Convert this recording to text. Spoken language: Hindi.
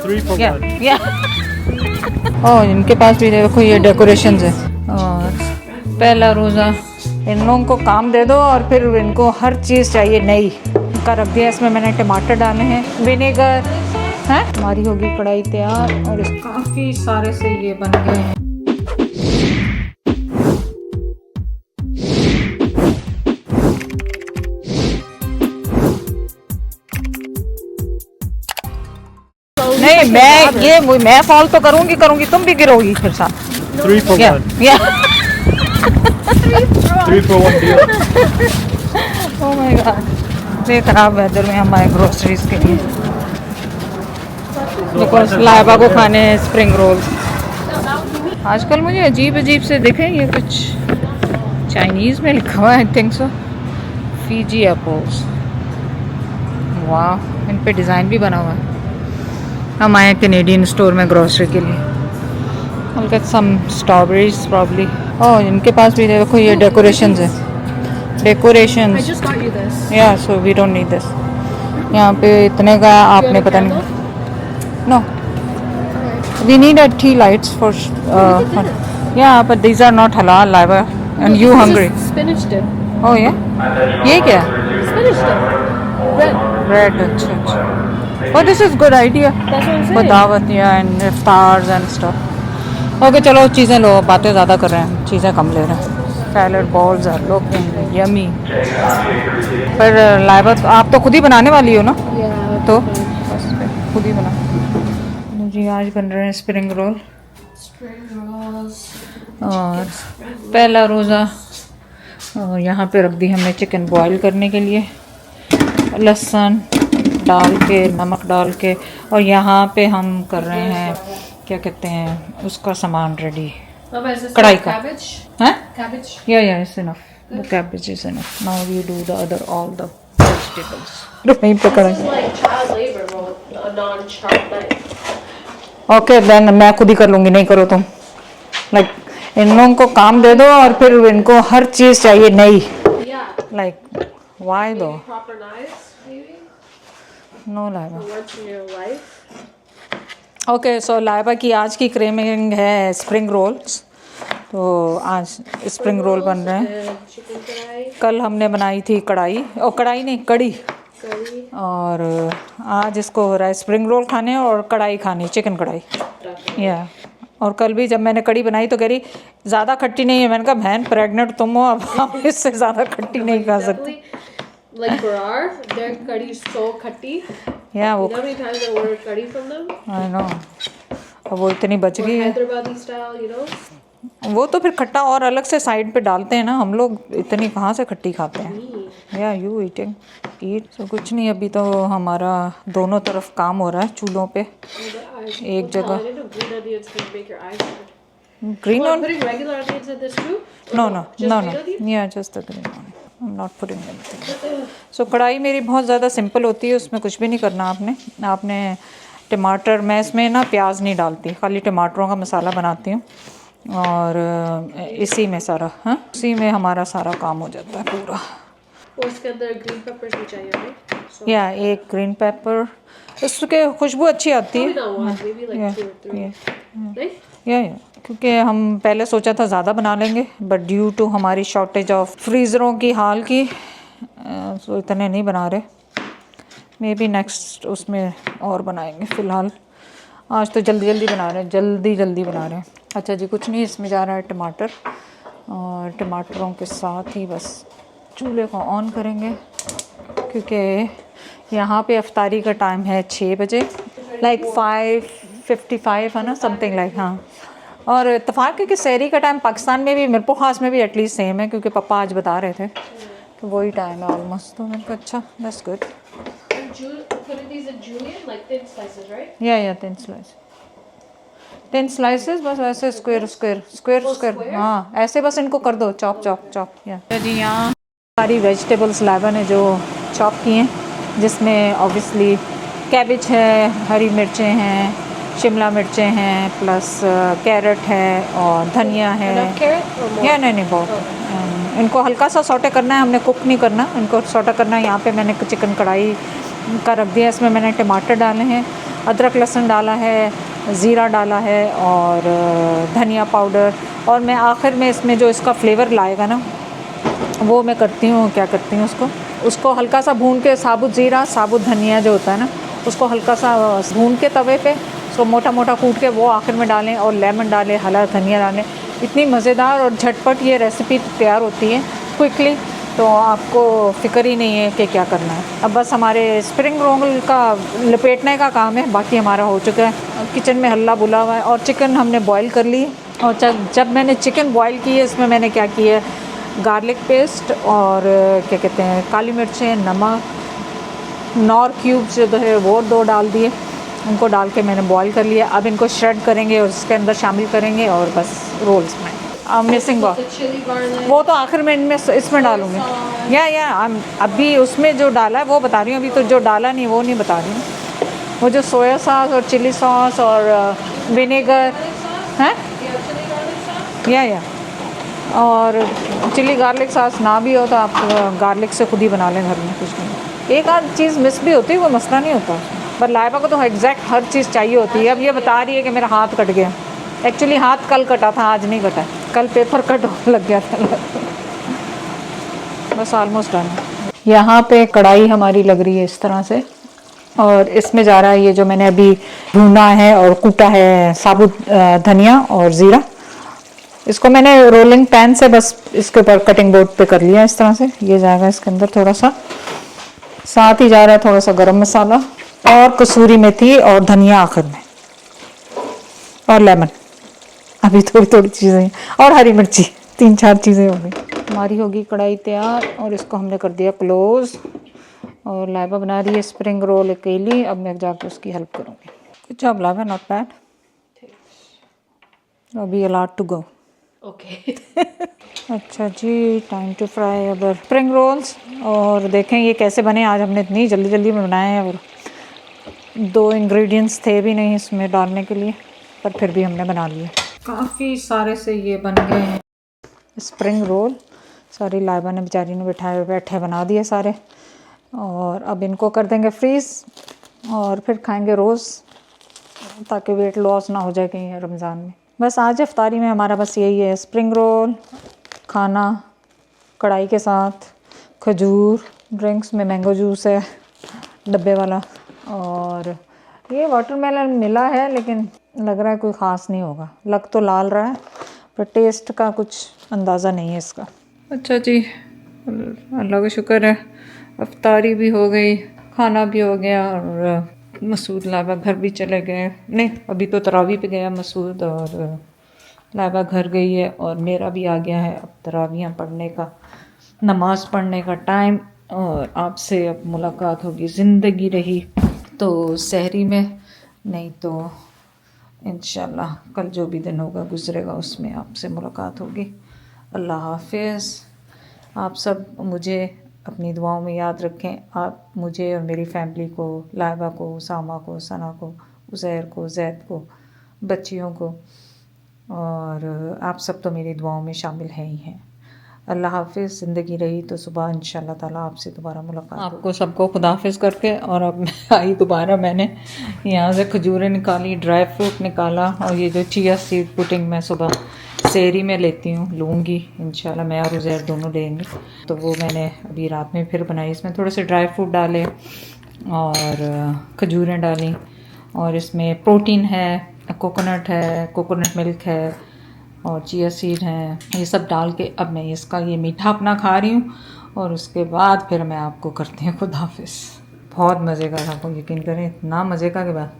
3 for या 1. या और इनके पास भी देखो ये डेकोरेशंस है। और पहला रोज़ा इन लोगों को काम दे दो और फिर इनको हर चीज़ चाहिए नई। इनका रख दिया, इसमें मैंने टमाटर डाले हैं, विनेगर है। हमारी होगी कढ़ाई तैयार और काफ़ी सारे से ये बन गए हैं। नहीं मैं फॉल तो करूंगी तुम भी गिरोगी फिर साथ। 3 for या 1. या 3 for 1 deal. Oh my God, इतने खराब वेदर में हम आए ग्रोसरीज के लिए। देखो लाइबा को खाने हैं स्प्रिंग रोल्स। आजकल मुझे अजीब अजीब से दिखे, ये कुछ चाइनीज़ में लिखा हुआ है, I think so. Fiji apples, वाह, इन पे डिज़ाइन भी बना हुआ है। हम आए कैनेडियन स्टोर में ग्रोसरी के लिए। I'll get some strawberries probably. Oh, इनके पास भी देखो ये डेकोरेशंस है। Decorations. I just got you this. Yeah, so we don't need this. यहाँ पे इतने का आपने पता नहीं। No. We need a tea lights for. Yeah, but these are not halal, Laiba. And you hungry? This is spinach dip. Oh yeah. ये क्या? Spinach dip. Red. Bread. अच्छा अच्छा। Oh, this is good idea. That's what I'm saying. For दावत and iftars and stuff. Okay चलो चीज़ें लो, बातें ज़्यादा कर रहे हैं, चीज़ें कम ले रहे हैं। Salad bowls are looking yummy. पर लाइबा आप तो खुद ही बनाने वाली हो ना? Yeah. तो बस फिर खुद ही बना। जी आज बन रहे हैं स्प्रिंग रोल। Spring rolls. और पहला रोज़ा और यहाँ पे रख दी हमने चिकन बॉईल करने के लिए, लहसुन डाल के, नमक डाल के। और यहाँ पे हम कर रहे हैं क्या कहते हैं उसका सामान रेडी, Mama, is this कढ़ाई like का। cabbage? हैं? Cabbage. या it's enough, the cabbage is enough. Now you do the other all the vegetables. वहीं पे This कढ़ाई। is like child labor with a non-sharp knife. Okay then मैं खुद ही कर लूँगी, नहीं करो तुम। लाइक इन लोगों को काम दे दो और फिर इनको हर चीज़ चाहिए नई। Yeah. Like why though? Proper knives, maybe. No Laiba. Once in your life. Okay so Laiba की आज की क्रेमिंग है स्प्रिंग रोल्स। तो आज स्प्रिंग रोल बन रहे हैं। And chicken kadai, कल हमने बनाई थी कढ़ाई, और कढ़ाई नहीं कड़ी। curry. और आज इसको हो रहा है स्प्रिंग रोल खाने और कढ़ाई खानी, चिकन कढ़ाई। या और कल भी जब मैंने कढ़ी बनाई तो कह रही ज़्यादा खट्टी नहीं है। मैंने कहा बहन प्रेग्नेंट तुम हो, अब आप इससे ज़्यादा खट्टी नहीं खा सकते। Definitely, like Barar, their curry is so khatti. या वो You know how many times I ordered curry from them? I know, अब वो इतनी बच Or गई है। Hyderabadi style, you know? वो तो फिर खट्टा और अलग से साइड पे डालते हैं ना, हम लोग इतनी कहाँ से खट्टी खाते हैं। या यू ईटिंग ईट। तो कुछ नहीं, अभी तो हमारा दोनों तरफ काम हो रहा है चूल्हों पे एक I जगह। didn't know green onions can make your eyes red. Green Well, I'm on putting regular onions in this too? No Or no just no green no onions? या just the green on, I am not putting anything. So कढ़ाई मेरी बहुत ज़्यादा सिंपल होती है, उसमें कुछ भी नहीं करना आपने टमाटर, मैं इसमें ना प्याज नहीं डालती, खाली टमाटरों का मसाला बनाती हूँ और इसी में सारा, हाँ इसी में हमारा सारा काम हो जाता है पूरा। और इसके अंदर ग्रीन पेपर्स भी चाहिए, right? So, या एक ग्रीन पेपर, उसके खुशबू अच्छी आती है। probably not one, maybe like 2 or 3. Right? या क्योंकि हम पहले सोचा था ज़्यादा बना लेंगे, बट ड्यू टू हमारी शॉर्टेज ऑफ फ्रीज़रों की हाल की सो इतने नहीं बना रहे। मे बी नेक्स्ट उसमें और बनाएंगे। फ़िलहाल आज तो जल्दी बना रहे हैं, जल्दी बना रहे हैं। अच्छा जी, कुछ नहीं, इसमें जा रहा है टमाटर और टमाटरों के साथ ही बस चूल्हे को ऑन करेंगे क्योंकि यहाँ पे अफ्तारी का टाइम है 6 बजे, लाइक 5:55 है ना, समथिंग लाइक। हाँ, और इत्तेफाक है कि सहरी का टाइम पाकिस्तान में भी, मिरपुर खास में भी एटलीस्ट सेम है, क्योंकि पापा आज बता रहे थे कि वही टाइम है ऑलमोस्ट। तो मैंने कहा अच्छा that's good. Putting these in julienne, like thin slices, right? या थिन स्लाइसेस, बस ऐसे स्क्वायर। हाँ ऐसे बस इनको कर दो चॉप। या जी, यहाँ सारी वेजिटेबल्स लाइबा ने जो चॉप की हैं, जिसमें ऑब्वियसली कैबेज है, हरी मिर्चें हैं, शिमला मिर्चें हैं, प्लस कैरेट है और धनिया है। Enough carrot or more? या नहीं बहुत। इनको हल्का सा सौटे करना है, हमने कुक नहीं करना, इनको सौटा करना है। यहाँ पे मैंने चिकन कढ़ाई का रख दिया, इसमें मैंने टमाटर डाले हैं अदरक लहसुन डाला है, ज़ीरा डाला है और धनिया पाउडर। और मैं आखिर में इसमें जो इसका फ्लेवर लाएगा ना, वो मैं करती हूँ, क्या करती हूँ, उसको हल्का सा भून के, साबुत ज़ीरा साबुत धनिया जो होता है ना, उसको हल्का सा भून के तवे पे उसको मोटा मोटा कूट के वो आखिर में डालें और लेमन डालें, हरा धनिया डालें। इतनी मज़ेदार और झटपट ये रेसिपी तैयार होती है क्विकली, तो आपको फ़िक्र ही नहीं है कि क्या करना है। अब बस हमारे स्प्रिंग रोल का लपेटने का काम है, बाकी हमारा हो चुका है। किचन में हल्ला बुला हुआ है और चिकन हमने बॉईल कर ली। और जब मैंने चिकन बॉईल की है, इसमें मैंने क्या किया है, गार्लिक पेस्ट और क्या कहते हैं, काली मिर्चें, नमक, नौर क्यूब्स जो है वो 2 डाल दिए। उनको डाल के मैंने बॉईल कर लिया। अब इनको श्रेड करेंगे और उसके अंदर शामिल करेंगे और बस रोल्स में। Missing The chili garlic. वो तो आखिर में इसमें डालूँगी। या अभी उसमें जो डाला है वो बता रही हूँ, अभी तो जो डाला नहीं वो नहीं बता रही हूँ। वो जो सोया सॉस और चिली सॉस और विनेगर है, Chili garlic sauce? या और चिली गार्लिक सॉस ना भी हो तो आप गार्लिक से खुद ही बना लें घर में, कुछ नहीं। एक आध चीज़ मिस भी होती है, वो मसला नहीं होता। पर लाइबा को तो एग्जैक्ट हर चीज़ चाहिए होती है। अब ये बता रही है कि मेरा हाथ कट गया। एक्चुअली हाथ कल कटा था, आज नहीं कटा। कल पेपर कट लग गया था। बस ऑलमोस्ट डन। यहाँ पे कढ़ाई हमारी लग रही है इस तरह से, और इसमें जा रहा है ये जो मैंने अभी भूना है और कूटा है साबुत धनिया और ज़ीरा। इसको मैंने रोलिंग पैन से बस इसके ऊपर कटिंग बोर्ड पे कर लिया इस तरह से। ये जाएगा इसके अंदर थोड़ा सा, साथ ही जा रहा है थोड़ा सा गरम मसाला और कसूरी मेथी और धनिया आखिर में, और लेमन। अभी थोड़ी थोड़ी चीज़ें और हरी मिर्ची, 3-4 चीज़ें हो गई। हमारी होगी कढ़ाई तैयार और इसको हमने कर दिया क्लोज। और लाइबा बना रही है स्प्रिंग रोल अकेली। अब मैं जाकर उसकी हेल्प करूँगी। Good job Laiba, not bad. अभी अलाउड टू गो। Okay. अच्छा जी, टाइम टू फ्राई अब स्प्रिंग रोल्स। और देखें ये कैसे बने। आज हमने इतनी जल्दी जल्दी में बनाए हैं और 2 इंग्रेडिएंट्स थे भी नहीं इसमें डालने के लिए, पर फिर भी हमने बना लिए। काफ़ी सारे से ये बन गए हैं स्प्रिंग रोल। सारी लाइबा ने बेचारी ने बैठे बना दिए सारे। और अब इनको कर देंगे फ्रीज़ और फिर खाएंगे रोज़, ताकि वेट लॉस ना हो जाए कहीं रमज़ान में। बस आज इफ्तारी में हमारा बस यही है, स्प्रिंग रोल खाना कढ़ाई के साथ, खजूर, ड्रिंक्स में मैंगो जूस है डब्बे वाला, और ये वाटरमेलन मिला है लेकिन लग रहा है कोई ख़ास नहीं होगा। लग तो लाल रहा है पर टेस्ट का कुछ अंदाज़ा नहीं है इसका। अच्छा जी, अल्लाह का शुक्र है, इफ्तारी भी हो गई, खाना भी हो गया और मसूद लाइबा घर भी चले गए। नहीं, अभी तो तरावी पे गया मसूद और लाइबा घर गई है। और मेरा भी आ गया है अब तरावियाँ पढ़ने का, नमाज़ पढ़ने का टाइम। और आपसे अब मुलाकात होगी ज़िंदगी रही तो सहरी में, नहीं तो इंशाल्लाह कल जो भी दिन होगा गुज़रेगा उसमें आपसे मुलाकात होगी। अल्लाह हाफ़िज़। आप सब मुझे अपनी दुआओं में याद रखें। आप मुझे और मेरी फैमिली को, लाइबा को, सामा को, सना को, उज़ैर को, ज़ैद को, बच्चियों को, और आप सब तो मेरी दुआओं में शामिल हैं ही हैं। अल्लाह हाफ़िज़। ज़िंदगी रही तो सुबह इंशाल्लाह ताला आपसे दोबारा मुलाकात आपको सबको खुदा हाफ़िज़ करके। और अब मैं आई दोबारा, मैंने यहाँ से खजूरें निकाली, ड्राई फ्रूट निकाला, और ये जो चिया सीड पुडिंग मैं सुबह सेहरी में लेती हूँ, लूँगी इंशाल्लाह, मैं और उज़ैर दोनों लेंगे। तो वो मैंने अभी रात में फिर बनाई। इसमें थोड़े से ड्राई फ्रूट डाले और खजूरें डाली, और इसमें प्रोटीन है, कोकोनट है, कोकोनट मिल्क है और चिया सीड हैं, ये सब डाल के अब मैं इसका ये मीठा अपना खा रही हूँ। और उसके बाद फिर मैं आपको करती हूँ खुदा हाफ़िज़। बहुत मज़े का था, आपको यकीन करें, इतना मज़े का के बाद